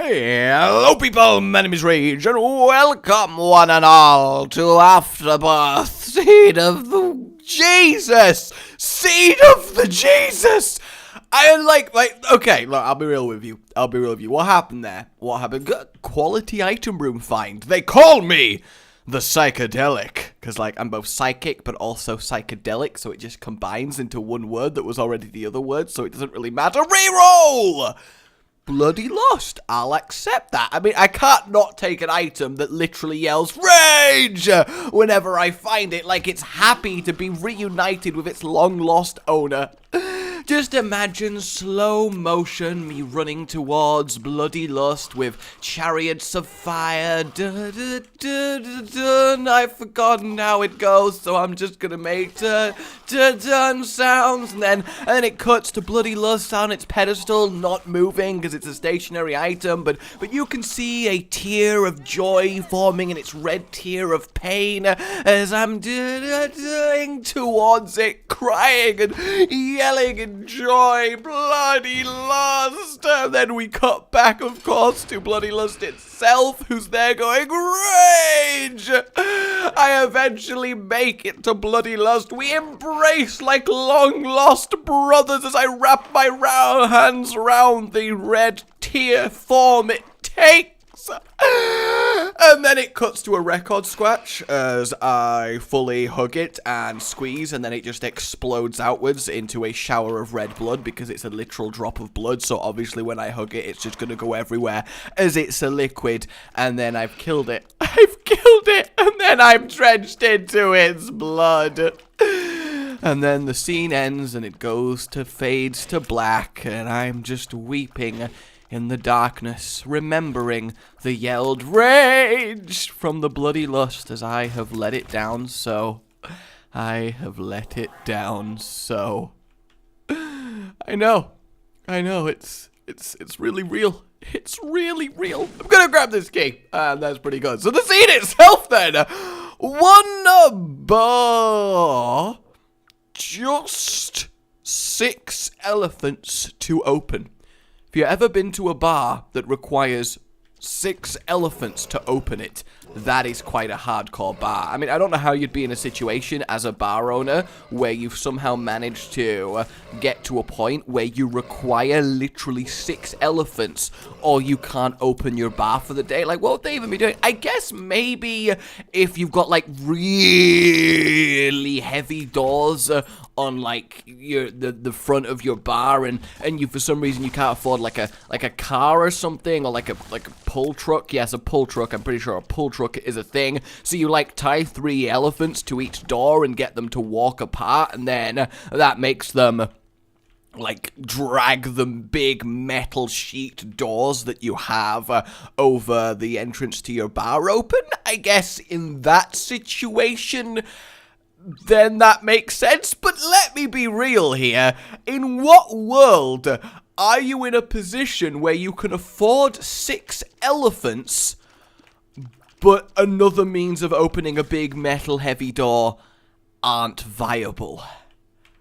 Hello people, my name is Rage, and welcome one and all to Afterbirth, Seed of the Jesus! Seed of the Jesus! Okay, look, I'll be real with you. What happened there? What happened? Quality item room find. They call me the psychedelic. Because, I'm both psychic, but also psychedelic, so it just combines into one word that was already the other word, so it doesn't really matter. Reroll! Bloody lost. I'll accept that. I mean, I can't not take an item that literally yells rage whenever I find it, like it's happy to be reunited with its long-lost owner. Just imagine slow motion me running towards bloody lust with chariots of fire. I've forgotten how it goes, so I'm just gonna make dun sounds, and then it cuts to bloody lust on its pedestal, not moving because it's a stationary item, but you can see a tear of joy forming in its red tear of pain as I'm doing towards it, crying and yelling in joy, bloody lust. And then we cut back, of course, to bloody lust itself, who's there going rage. I eventually make it to bloody lust. We embrace like long lost brothers as I wrap my hands round the red tear form it takes. And then it cuts to a record scratch as I fully hug it and squeeze, and then it just explodes outwards into a shower of red blood because it's a literal drop of blood. So obviously when I hug it, it's just going to go everywhere as it's a liquid. And then I've killed it. And then I'm drenched into its blood. And then the scene ends and it fades to black, and I'm just weeping in the darkness, remembering the yelled rage from the bloody lust as I have let it down so. I know, it's really real. It's really real. I'm gonna grab this key, and that's pretty good. So the scene itself then, one bar, just 6 elephants to open. If you've ever been to a bar that requires 6 elephants to open it, that is quite a hardcore bar. I mean, I don't know how you'd be in a situation as a bar owner where you've somehow managed to get to a point where you require literally 6 elephants or you can't open your bar for the day. Like, what would they even be doing? I guess maybe if you've got, really heavy doors on, the front of your bar, and you, for some reason, you can't afford, like a car or something, or like a pull truck. Yes, a pull truck. I'm pretty sure a pull truck is a thing. So you tie 3 elephants to each door and get them to walk apart, and then that makes them drag the big metal sheet doors that you have over the entrance to your bar open. I guess in that situation, then that makes sense. But let me be real here. In what world are you in a position where you can afford 6 elephants, but another means of opening a big metal heavy door aren't viable?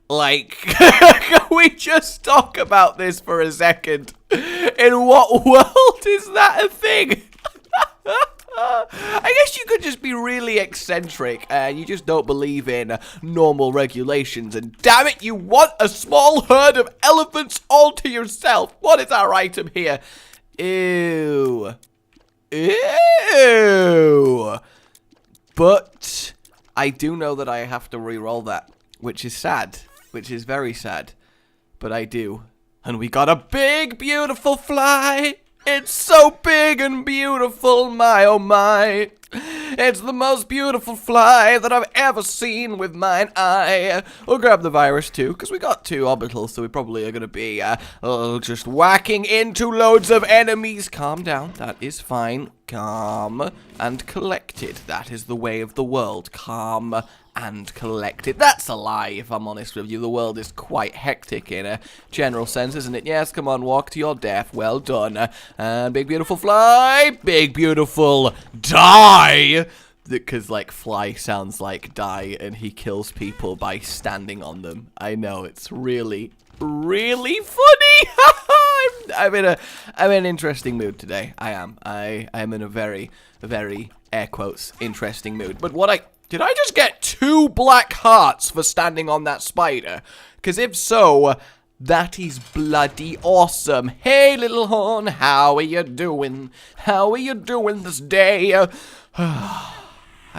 Can we just talk about this for a second? In what world is that a thing? I guess you could just be really eccentric and you just don't believe in normal regulations, and damn it, you want a small herd of elephants all to yourself. What is our item here? Ew. But I do know that I have to re-roll that, which is sad, which is very sad, but I do. And we got a big, beautiful fly. It's so big and beautiful, my oh my. It's the most beautiful fly that I've ever seen with mine eye. We'll grab the virus too, because we got 2 orbitals, so we probably are going to be just whacking into loads of enemies. Calm down, that is fine. Calm and collected. That is the way of the world. Calm and collected. That's a lie, if I'm honest with you. The world is quite hectic in a general sense, isn't it? Yes, come on, walk to your death. Well done. And big beautiful fly. Big beautiful die. Because, fly sounds like die, and he kills people by standing on them. I know, it's really, really funny. I'm I'm in an interesting mood today. I am in a very, very, air quotes, interesting mood. But did I just get 2 black hearts for standing on that spider? Because if so, that is bloody awesome. Hey, little horn, how are you doing? How are you doing this day?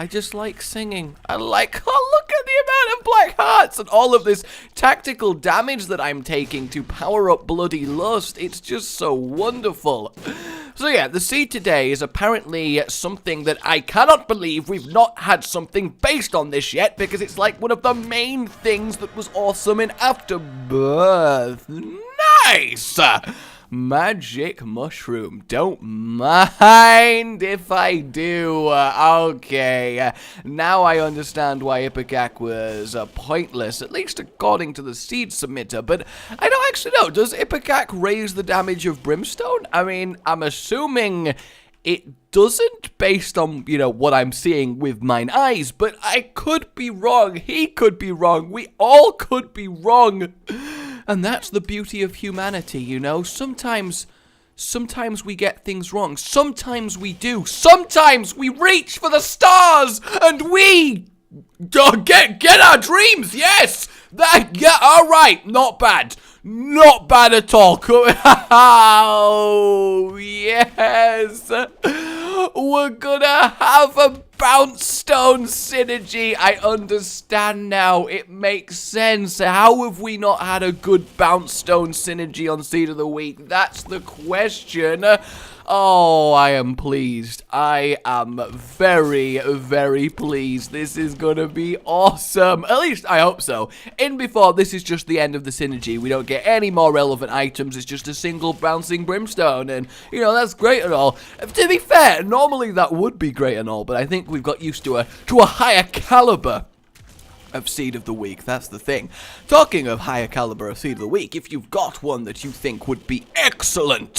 I just like singing. Oh, look at the amount of black hearts and all of this tactical damage that I'm taking to power up bloody lust. It's just so wonderful. So yeah, the seed today is apparently something that I cannot believe we've not had something based on this yet, because it's like one of the main things that was awesome in Afterbirth. Nice! Magic mushroom. Don't mind if I do. Okay. Now I understand why Ipecac was pointless, at least according to the seed submitter. But I don't actually know. Does Ipecac raise the damage of brimstone? I mean, I'm assuming it doesn't, based on, what I'm seeing with mine eyes. But I could be wrong. He could be wrong. We all could be wrong. And that's the beauty of humanity, Sometimes we get things wrong. Sometimes we do. Sometimes we reach for the stars and we get our dreams. Yes. All right. Not bad. Not bad at all. Oh, yes. We're gonna have a bounce stone synergy. I understand now. It makes sense. How have we not had a good bounce stone synergy on Seed of the Week? That's the question. Oh, I am pleased. I am very, very pleased. This is gonna be awesome. At least I hope so. In before, this is just the end of the synergy. We don't get any more relevant items. It's just a single bouncing brimstone. And, that's great and all. To be fair, normally that would be great and all, but I think we've got used to a higher caliber of Seed of the Week. That's the thing. Talking of higher caliber of Seed of the Week, if you've got one that you think would be excellent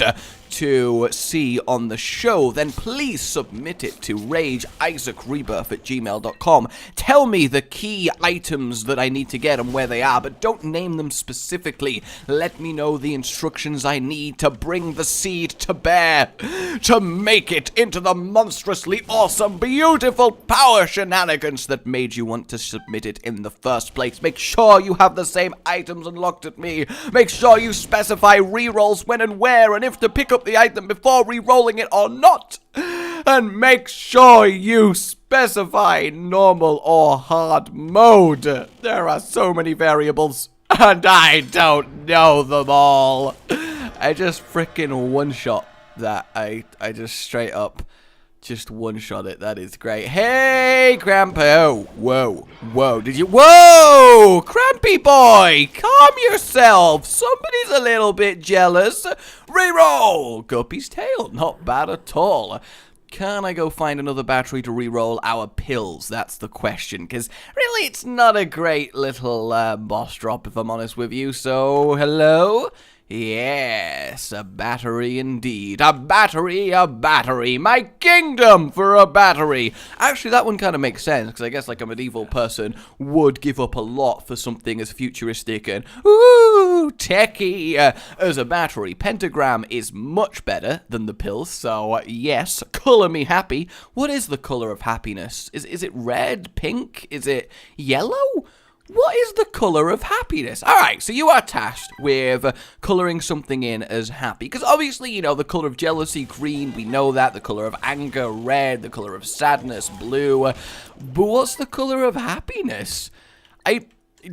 to see on the show, then please submit it to RageIsaacRebirth@gmail.com. Tell me the key items that I need to get and where they are, but don't name them specifically. Let me know the instructions I need to bring the seed to bear, to make it into the monstrously awesome, beautiful power shenanigans that made you want to submit it in the first place. Make sure you have the same items unlocked at me. Make sure you specify rerolls when and where, and if to pick up the item before re-rolling it or not. And make sure you specify normal or hard mode. There are so many variables, and I don't know them all. I just freaking one-shot that. I just straight up just one-shot it. That is great. Hey, Crampy. Oh, whoa. Whoa! Crampy boy! Calm yourself. Somebody's a little bit jealous. Reroll! Guppy's tail. Not bad at all. Can I go find another battery to re-roll our pills? That's the question, because really it's not a great little boss drop, if I'm honest with you. So, hello? Yes, a battery indeed. A battery, my kingdom for a battery. Actually, that one kind of makes sense, because I guess like a medieval person would give up a lot for something as futuristic and, ooh, techie as a battery. Pentagram is much better than the pills, so yes, color me happy. What is the color of happiness? Is it red, pink? Is it yellow? What is the color of happiness? Alright, so you are tasked with coloring something in as happy. Because obviously, the color of jealousy, green, we know that. The color of anger, red. The color of sadness, blue. But what's the color of happiness?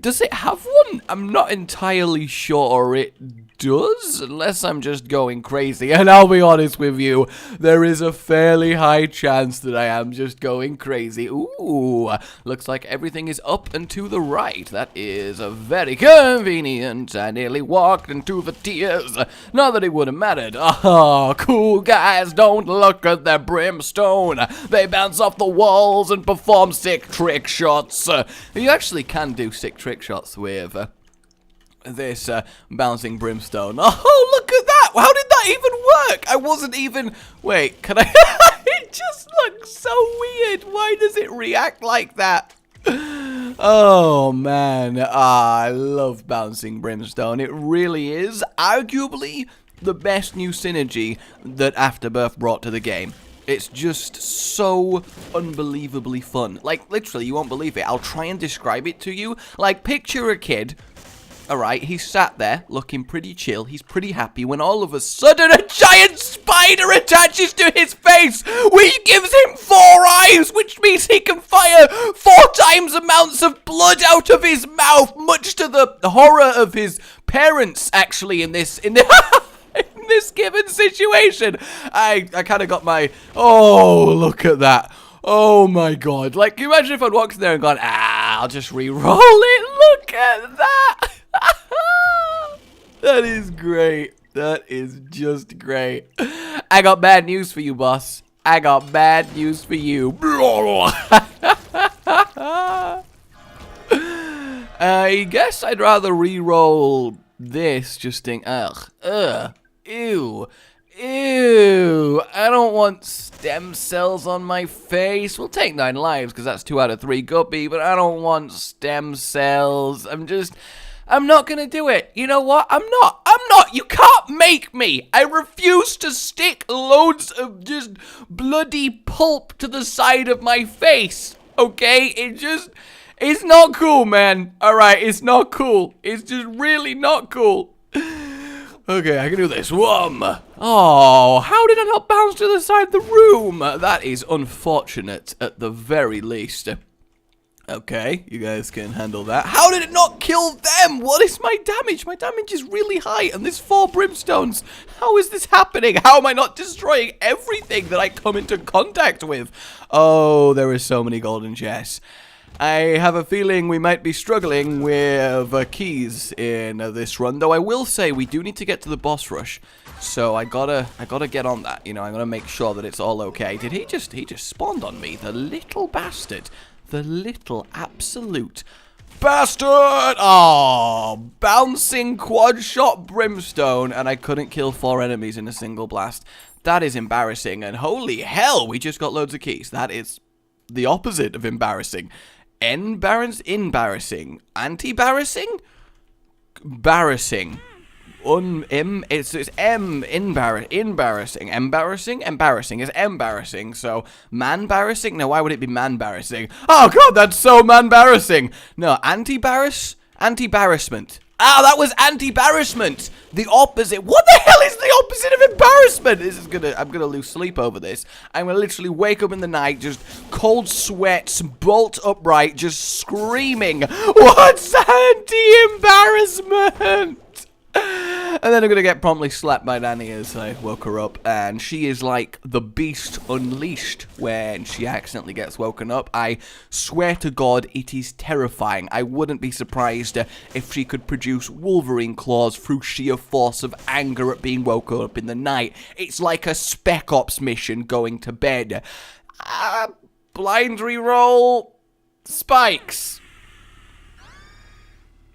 Does it have one? I'm not entirely sure it does, unless I'm just going crazy. And I'll be honest with you, there is a fairly high chance that I am just going crazy. Ooh, looks like everything is up and to the right. That is very convenient. I nearly walked into the tears. Not that it would have mattered. Oh, cool guys don't look at their brimstone. They bounce off the walls and perform sick trick shots. You actually can do sick trick shots with this bouncing brimstone. Oh, look at that! How did that even work? I wasn't even... Wait, can I... It just looks so weird. Why does it react like that? Oh, man. I love bouncing brimstone. It really is arguably the best new synergy that Afterbirth brought to the game. It's just so unbelievably fun. Like, literally, you won't believe it. I'll try and describe it to you. Like, picture a kid. Alright, he's sat there, looking pretty chill, he's pretty happy, when all of a sudden a giant spider attaches to his face, which gives him 4 eyes, which means he can fire 4 times amounts of blood out of his mouth, much to the horror of his parents, actually, in this given situation. I kind of got my, oh, look at that. Oh my god. Like, can you imagine if I'd walked in there and gone, I'll just re-roll it, look at that. That is great. That is just great. I got bad news for you, boss. I got bad news for you. I guess I'd rather re-roll this, just think, ew, I don't want stem cells on my face. We'll take 9 lives, because that's 2 out of 3 guppy, but I don't want stem cells. I'm not gonna do it. You know what? I'm not. You can't make me. I refuse to stick loads of just bloody pulp to the side of my face. Okay? It's not cool, man. Alright, it's not cool. It's just really not cool. Okay, I can do this. Oh, how did I not bounce to the side of the room? That is unfortunate at the very least. Okay, you guys can handle that. How did it not kill them? What is my damage? My damage is really high, and there's 4 brimstones. How is this happening? How am I not destroying everything that I come into contact with? Oh, there are so many golden chests. I have a feeling we might be struggling with keys in this run, though I will say we do need to get to the boss rush. So I gotta get on that. You know, I'm gonna make sure that it's all okay. Did he just spawned on me, the little bastard. The little absolute bastard! Oh, bouncing quad shot brimstone, and I couldn't kill 4 enemies in a single blast. That is embarrassing, and holy hell, we just got loads of keys. That is the opposite of embarrassing. Embarrassing. Anti-barrassing? Barrassing. It's embarrassing. Embarrassing is embarrassing. So man-barrassing? No, why would it be man-barrassing? Oh god, that's so man-barrassing. No, anti-barrassment. Ah, that was anti-barrassment. The opposite. What the hell is the opposite of embarrassment? I'm gonna lose sleep over this. I'm gonna literally wake up in the night, just cold sweats, bolt upright, just screaming, what's anti-embarrassment? And then I'm gonna get promptly slapped by Nanny as I woke her up, and she is like the beast unleashed when she accidentally gets woken up. I swear to God, it is terrifying. I wouldn't be surprised if she could produce Wolverine claws through sheer force of anger at being woken up in the night. It's like a spec-ops mission going to bed. Blind reroll. Spikes.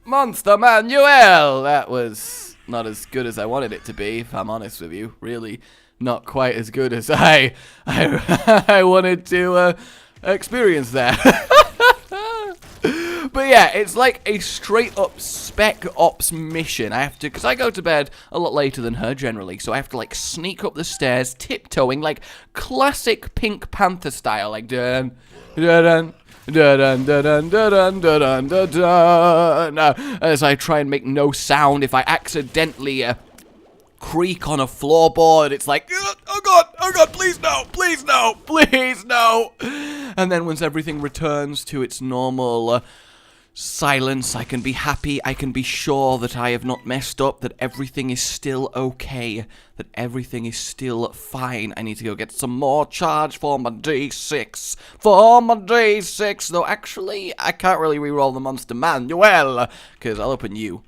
Monster Manuel! That was not as good as I wanted it to be, if I'm honest with you. Really not quite as good as I wanted to experience there. But yeah, it's like a straight up spec ops mission. I have to, because I go to bed a lot later than her generally, so I have to like sneak up the stairs, tiptoeing, like classic Pink Panther style, like dun dun dun. Dun, dun, dun, dun, dun, dun, dun, dun. As I try and make no sound. If I accidentally creak on a floorboard, it's like, oh god, please no, please no, please no. And then once everything returns to its normal silence, I can be happy, I can be sure that I have not messed up, that everything is still okay, that everything is still fine. I need to go get some more charge for my D6, though actually, I can't really reroll the Monster Manuel, because I'll open you.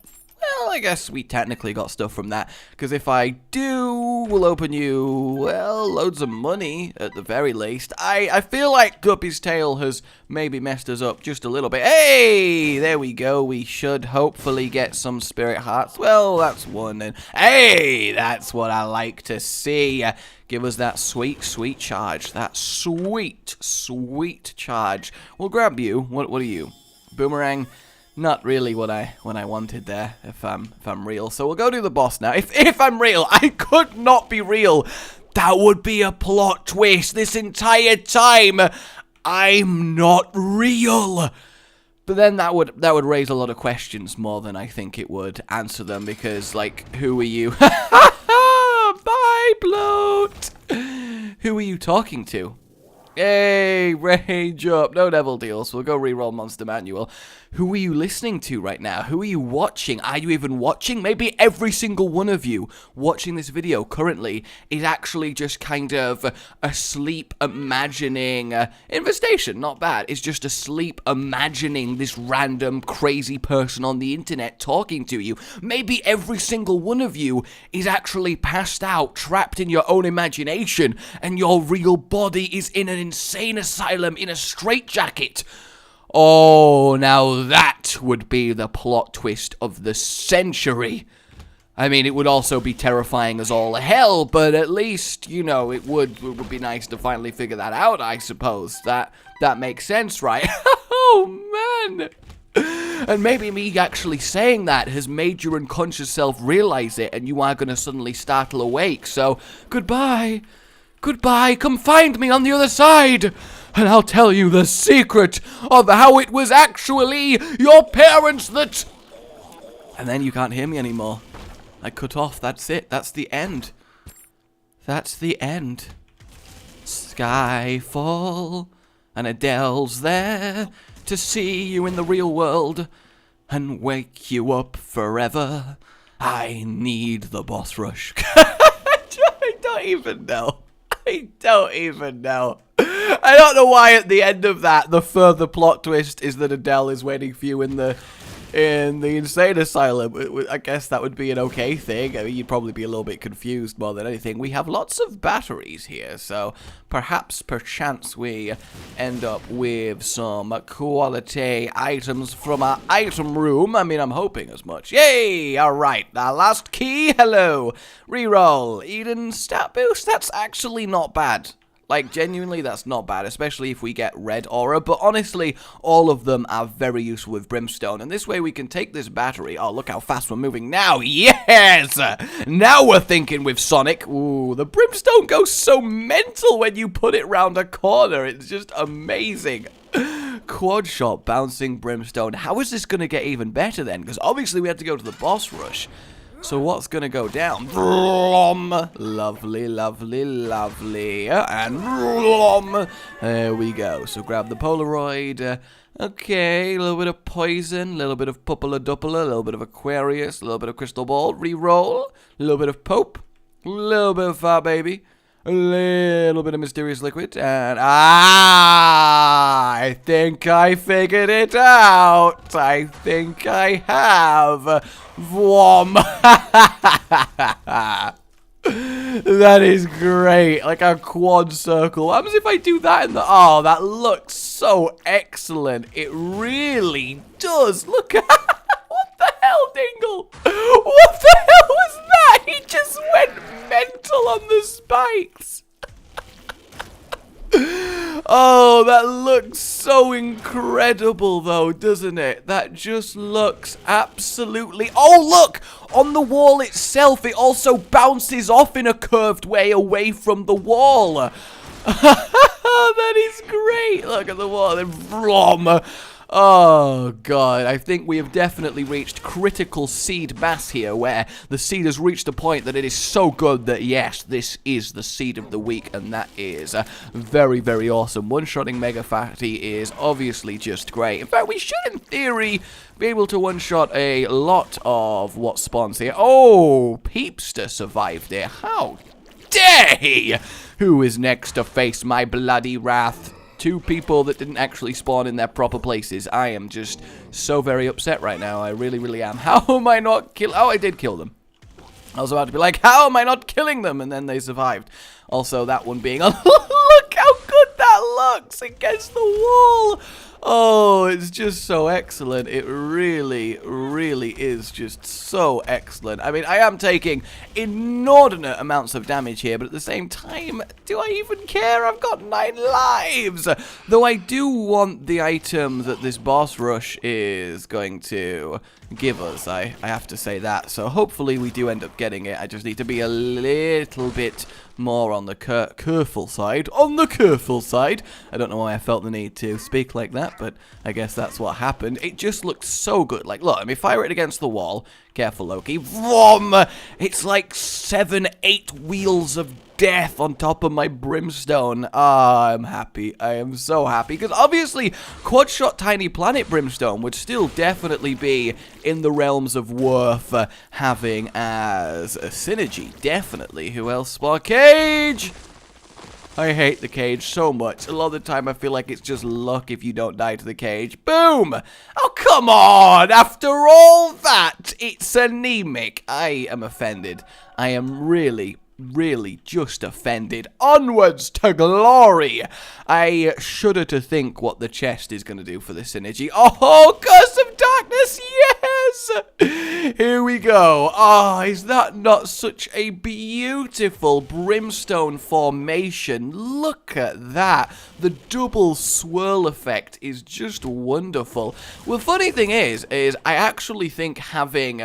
Well, I guess we technically got stuff from that, because if I do, we'll open you, well, loads of money, at the very least. I feel like Guppy's tail has maybe messed us up just a little bit. Hey, there we go, we should hopefully get some spirit hearts. Well, that's one, and hey, that's what I like to see. Give us that sweet, sweet charge, that sweet, sweet charge. We'll grab you. What are you? Boomerang. not really what I wanted there, if I'm real. So we'll go do the boss now. If I'm real, I could not be real. That would be a plot twist this entire time. I'm not real. But then that would raise a lot of questions more than I think it would answer them, because, like, who are you? Bye, bloat. Who are you talking to? Hey, rage up. No devil deals. We'll go reroll Monster Manual. Who are you listening to right now? Who are you watching? Are you even watching? Maybe every single one of you watching this video currently is actually just kind of asleep imagining... Infestation, not bad. It's just asleep imagining this random crazy person on the internet talking to you. Maybe every single one of you is actually passed out, trapped in your own imagination, and your real body is in an insane asylum in a straitjacket. Oh, now that would be the plot twist of the century. I mean, it would also be terrifying as all hell, but at least, you know, it would be nice to finally figure that out, I suppose. That makes sense, right? Oh, man. And maybe me actually saying that has made your unconscious self realize it, and you are going to suddenly startle awake. So, goodbye. Goodbye. Come find me on the other side, and I'll tell you the secret of how it was actually your parents that... And then you can't hear me anymore. I cut off. That's it. That's the end. That's the end. Skyfall, and Adele's there to see you in the real world and wake you up forever. I need the boss rush. I don't even know. I don't even know. I don't know why at the end of that, the further plot twist is that Adele is waiting for you in the insane asylum. I guess that would be an okay thing. I mean, you'd probably be a little bit confused more than anything. We have lots of batteries here, so perchance we end up with some quality items from our item room. I mean, I'm hoping as much. Yay! Alright, our last key. Hello. Reroll. Eden stat boost. That's actually not bad. Like, genuinely, that's not bad, especially if we get red aura, but honestly, all of them are very useful with brimstone, and this way we can take this battery. Oh, look how fast we're moving now. Yes! Now we're thinking with Sonic. Ooh, the brimstone goes so mental when you put it round a corner. It's just amazing. Quad shot, bouncing brimstone. How is this going to get even better then? Because obviously we had to go to the boss rush. So what's going to go down? Lovely, lovely, lovely. And there we go. So grab the Polaroid. Okay, a little bit of poison, a little bit of Pupala-Dupala, a little bit of Aquarius, a little bit of Crystal Ball. Reroll. A little bit of Pope. A little bit of Far Baby. A little bit of Mysterious Liquid. And I think I figured it out. I think I have. Vom. That is great. Like a quad circle. What happens if I do that in the... Oh, that looks so excellent. It really does. Look at... What the hell, Dingle? What the hell was that? He just went mental on the spikes. Oh, that looks so incredible, though, doesn't it? That just looks absolutely... Oh, look! On the wall itself, it also bounces off in a curved way away from the wall. That is great. Look at the wall. Then, vroom. Oh, God, I think we have definitely reached critical seed mass here, where the seed has reached a point that it is so good that, yes, this is the seed of the week, and that is very, very awesome. One-shotting Mega Fatty is obviously just great. In fact, we should, in theory, be able to one-shot a lot of what spawns here. Oh, Peepster survived there. How dare he? Who is next to face my bloody wrath? Two people that didn't actually spawn in their proper places. I am just so very upset right now. I really, really am. How am I not kill? Oh, I did kill them. I was about to be like, how am I not killing them? And then they survived. Also, that one being on... Look how good that looks against the wall. Oh, it's just so excellent. It really, really is just so excellent. I mean, I am taking inordinate amounts of damage here, but at the same time, do I even care? I've got 9 lives. Though I do want the item that this boss rush is going to give us. I have to say that. So hopefully we do end up getting it. I just need to be a little bit more on the careful side. On the careful side. I don't know why I felt the need to speak like that, but I guess that's what happened. It just looks so good. Like, look, let me fire it against the wall. Careful, Loki. Vroom! It's like 7, 8 wheels of death on top of my brimstone. Ah, I'm happy. I am so happy. Because obviously, quad-shot Tiny Planet brimstone would still definitely be in the realms of worth having as a synergy. Definitely. Who else? Spark Cage! I hate the cage so much. A lot of the time I feel like it's just luck if you don't die to the cage. Boom! Oh, come on! After all that, it's anemic. I am offended. I am really just offended. Onwards to glory! I shudder to think what the chest is going to do for the synergy. Oh, Curse of Darkness, yes! Here we go. Ah, is that not such a beautiful brimstone formation? Look at that. The double swirl effect is just wonderful. Well, the funny thing is I actually think having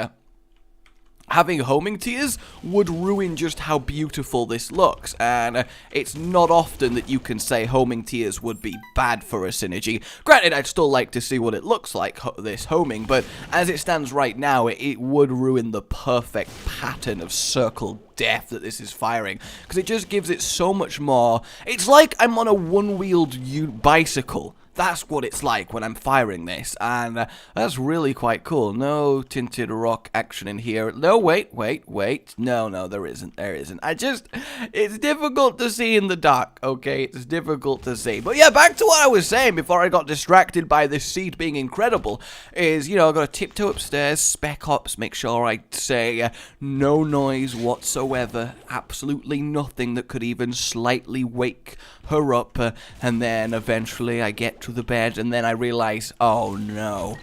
homing tears would ruin just how beautiful this looks, and it's not often that you can say homing tears would be bad for a synergy. Granted, I'd still like to see what it looks like, this homing, but as it stands right now, it would ruin the perfect pattern of circle death that this is firing, because it just gives it so much more. It's like I'm on a one-wheeled bicycle. That's what it's like when I'm firing this, and that's really quite cool. No tinted rock action in here. No, wait. No, there isn't. It's difficult to see in the dark, okay? It's difficult to see. But yeah, back to what I was saying before I got distracted by this seed being incredible, is, you know, I've got to tiptoe upstairs, spec-ops, make sure I say no noise whatsoever, absolutely nothing that could even slightly wake her up, and then eventually I get to the bed, and then I realize, oh no,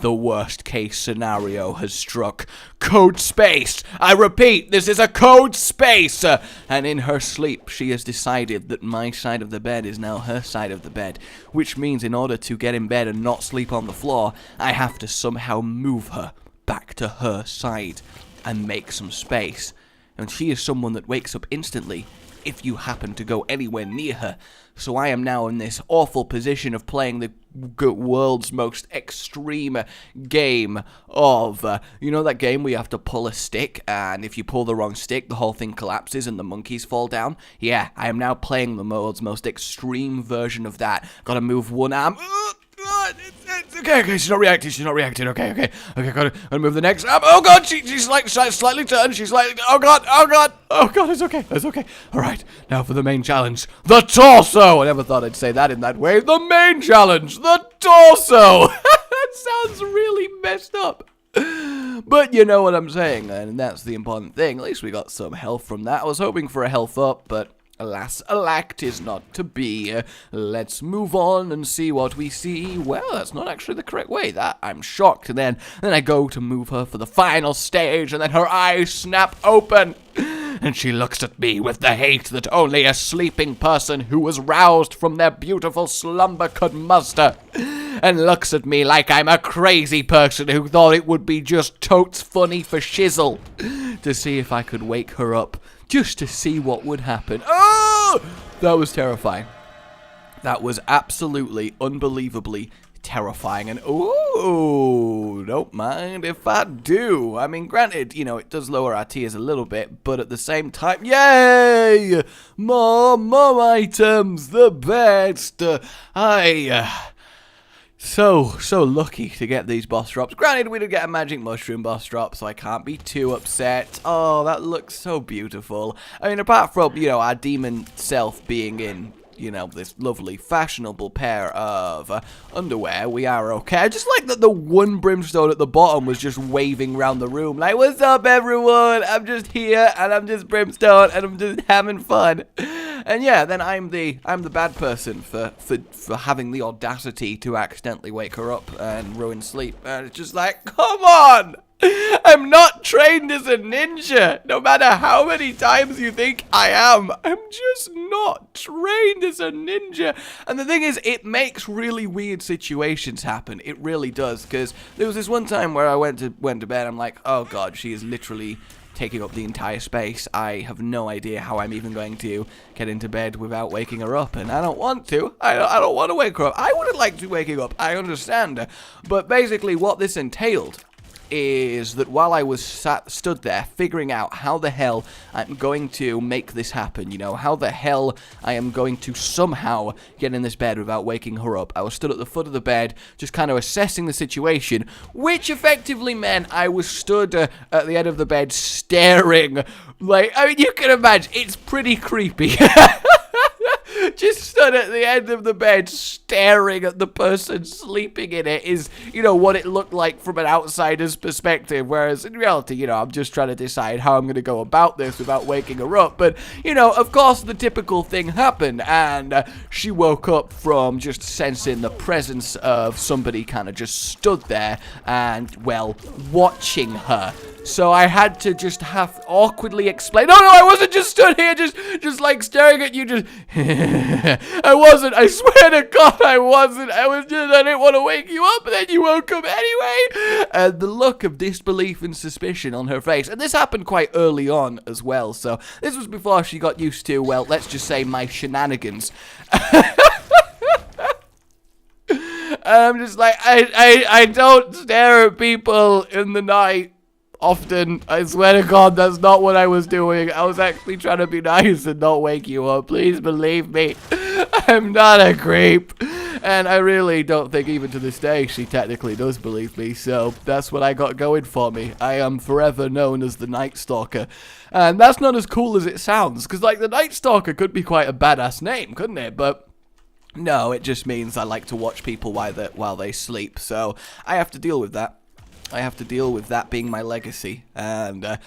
the worst case scenario has struck. Code space! I repeat, this is a code space! And in her sleep, she has decided that my side of the bed is now her side of the bed, which means in order to get in bed and not sleep on the floor, I have to somehow move her back to her side and make some space. And she is someone that wakes up instantly if you happen to go anywhere near her. So I am now in this awful position of playing the world's most extreme game of, you know that game where you have to pull a stick, and if you pull the wrong stick, the whole thing collapses and the monkeys fall down? Yeah, I am now playing the world's most extreme version of that. Gotta move one arm. Okay, she's not reacting, okay, gotta move the next arm. Oh god, she's like slightly turned, oh god, it's okay, alright, now for the main challenge, the torso. I never thought I'd say that in that way. The main challenge, the torso. That sounds really messed up, but you know what I'm saying, and that's the important thing. At least we got some health from that. I was hoping for a health up, but alas, alack, 'tis not to be. Let's move on and see what we see. Well, that's not actually the correct way. That, I'm shocked. And then I go to move her for the final stage, and then her eyes snap open. And she looks at me with the hate that only a sleeping person who was roused from their beautiful slumber could muster. And looks at me like I'm a crazy person who thought it would be just totes funny for shizzle to see if I could wake her up. Just to see what would happen. Oh! That was terrifying. That was absolutely, unbelievably terrifying. And, ooh, don't mind if I do. I mean, granted, you know, it does lower our tiers a little bit, but at the same time, yay! More items, the best. So lucky to get these boss drops. Granted, we did get a magic mushroom boss drop, so I can't be too upset. Oh, that looks so beautiful. I mean, apart from, you know, our demon self being in, you know, this lovely fashionable pair of underwear, we are okay. I just like that the one brimstone at the bottom was just waving around the room like, what's up everyone, I'm just here and I'm just brimstone and I'm just having fun. And yeah, then I'm the bad person for having the audacity to accidentally wake her up and ruin sleep. And it's just like, come on! I'm not trained as a ninja, no matter how many times you think I am. I'm just not trained as a ninja. And the thing is, it makes really weird situations happen. It really does, because there was this one time where I went to bed, I'm like, oh god, she is literally taking up the entire space. I have no idea how I'm even going to get into bed without waking her up, and I don't want to. I don't want to wake her up. I wouldn't like to waking up, I understand. But basically what this entailed is that while I was stood there figuring out how the hell I'm going to make this happen, you know, how the hell I am going to somehow get in this bed without waking her up, I was stood at the foot of the bed just kind of assessing the situation, which effectively meant I was stood at the end of the bed staring, like, I mean, you can imagine, it's pretty creepy. Just stood at the end of the bed staring at the person sleeping in it is, you know, what it looked like from an outsider's perspective, whereas in reality, you know, I'm just trying to decide how I'm going to go about this without waking her up. But, you know, of course the typical thing happened, and she woke up from just sensing the presence of somebody kind of just stood there and, well, watching her. So I had to just awkwardly explain, no, I wasn't just stood here, just like staring at you, just, I wasn't, I swear to God, I wasn't, I didn't want to wake you up, and then you woke up anyway, and the look of disbelief and suspicion on her face, and this happened quite early on as well, so this was before she got used to, well, let's just say my shenanigans. I'm just like, I don't stare at people in the night often. I swear to God, that's not what I was doing. I was actually trying to be nice and not wake you up. Please believe me. I'm not a creep. And I really don't think even to this day she technically does believe me. So that's what I got going for me. I am forever known as the Nightstalker. And that's not as cool as it sounds. Because like the Nightstalker could be quite a badass name, couldn't it? But no, it just means I like to watch people while they sleep. So I have to deal with that. I have to deal with that being my legacy, and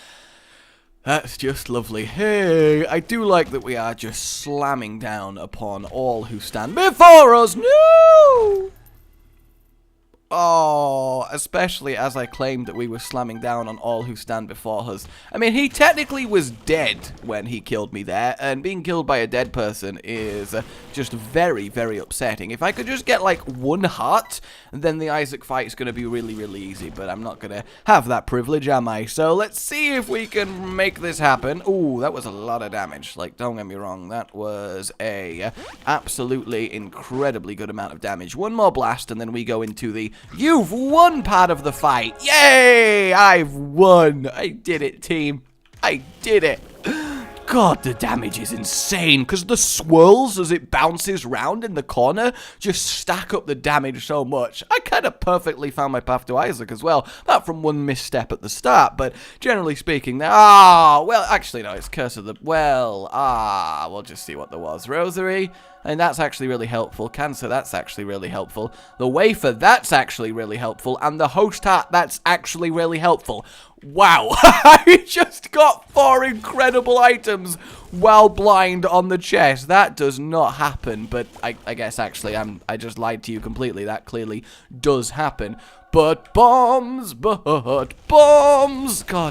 that's just lovely. Hey, I do like that we are just slamming down upon all who stand before us. No! Oh, especially as I claimed that we were slamming down on all who stand before us. I mean, he technically was dead when he killed me there, and being killed by a dead person is just very, very upsetting. If I could just get, like, one heart, then the Isaac fight is going to be really, really easy, but I'm not going to have that privilege, am I? So let's see if we can make this happen. Ooh, that was a lot of damage. Like, don't get me wrong, that was a absolutely incredibly good amount of damage. One more blast, and then we go into the "You've won" part of the fight. Yay! I've won. I did it, team. I did it. God, the damage is insane, because the swirls as it bounces round in the corner just stack up the damage so much. I kind of perfectly found my path to Isaac as well, apart from one misstep at the start, but generally speaking, well, actually, no, it's Curse of the, we'll just see what there was. Rosary, and that's actually really helpful. Cancer, that's actually really helpful. The Wafer, that's actually really helpful. And the Host Heart, that's actually really helpful. Wow, I just got 4 incredible items while blind on the chest. That does not happen, but I guess actually I just lied to you completely. That clearly does happen. But bombs. God,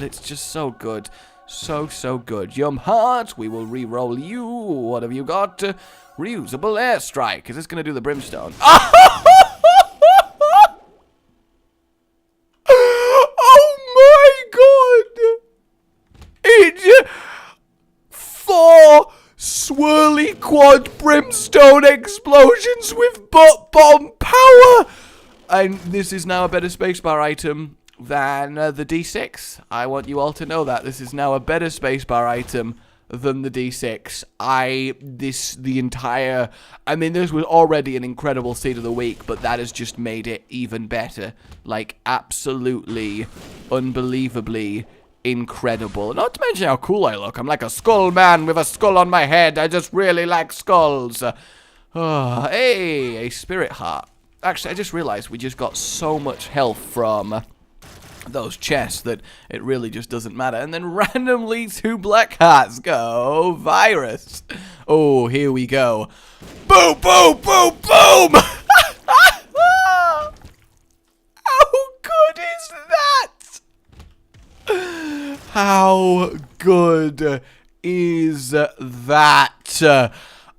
it's just so good. So good. Yum Heart, we will re-roll you. What have you got? Reusable airstrike. Is this going to do the brimstone? It's 4 swirly quad brimstone explosions with butt bomb power, and this is now a better spacebar item than the D6. I want you all to know that this is now a better spacebar item than the D6. This was already an incredible seed of the week, but that has just made it even better. Like, absolutely, unbelievably incredible. Not to mention how cool I look. I'm like a skull man with a skull on my head. I just really like skulls. Hey, a spirit heart. Actually, I just realized we just got so much health from those chests that it really just doesn't matter. And then randomly 2 black hearts go. Virus. Oh, here we go. Boom, boom, boom, boom! How good is that? How good is that?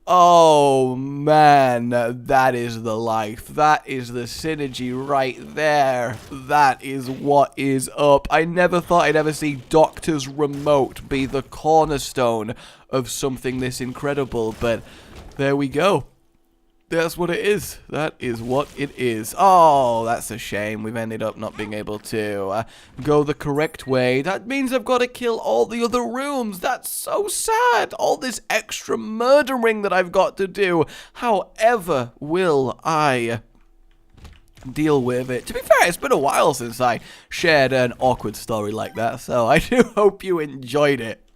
Oh man, that is the life. That is the synergy right there. That is what is up. I never thought I'd ever see Doctor's remote be the cornerstone of something this incredible, but there we go. That's what it is. That is what it is. Oh, that's a shame. We've ended up not being able to go the correct way. That means I've got to kill all the other rooms. That's so sad. All this extra murdering that I've got to do. However will I deal with it? To be fair, it's been a while since I shared an awkward story like that, so I do hope you enjoyed it.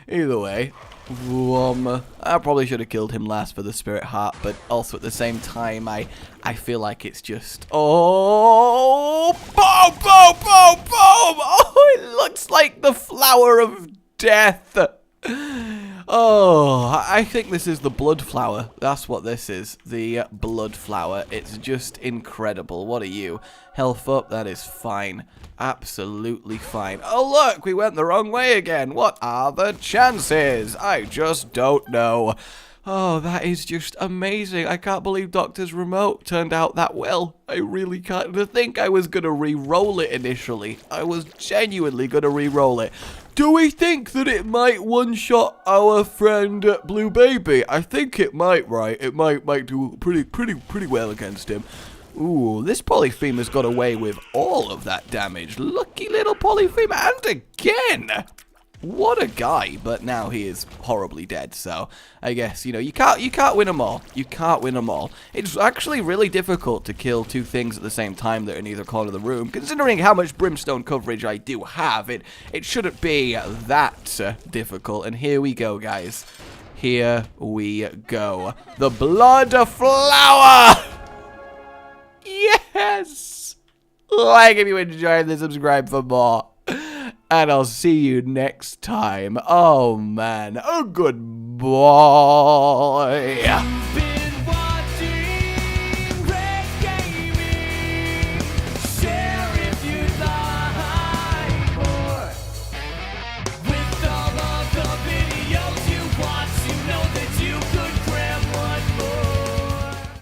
Either way. I probably should have killed him last for the spirit heart, but also at the same time, I feel like it's just... Oh! Boom! Boom! Boom! Boom! Oh, it looks like the flower of death! Oh, I think this is the blood flower. That's what this is. The blood flower. It's just incredible. What are you? Health up? That is fine. Absolutely fine. Oh, look! We went the wrong way again. What are the chances? I just don't know. Oh, that is just amazing. I can't believe Doctor's remote turned out that well. I really can't. To think I was going to re-roll it initially. I was genuinely going to re-roll it. Do we think that it might one-shot our friend Blue Baby? I think it might, right? It might do pretty well against him. Ooh, this Polyphemus got away with all of that damage. Lucky little Polyphemus. And again! What a guy, but now he is horribly dead, so I guess, you know, you can't win them all. You can't win them all. It's actually really difficult to kill 2 things at the same time that are in either corner of the room. Considering how much brimstone coverage I do have, it shouldn't be that difficult. And here we go, guys. Here we go. The blood flower! Yes! Like if you enjoyed this, subscribe for more. And I'll see you next time. Oh, man. Oh, goodbye.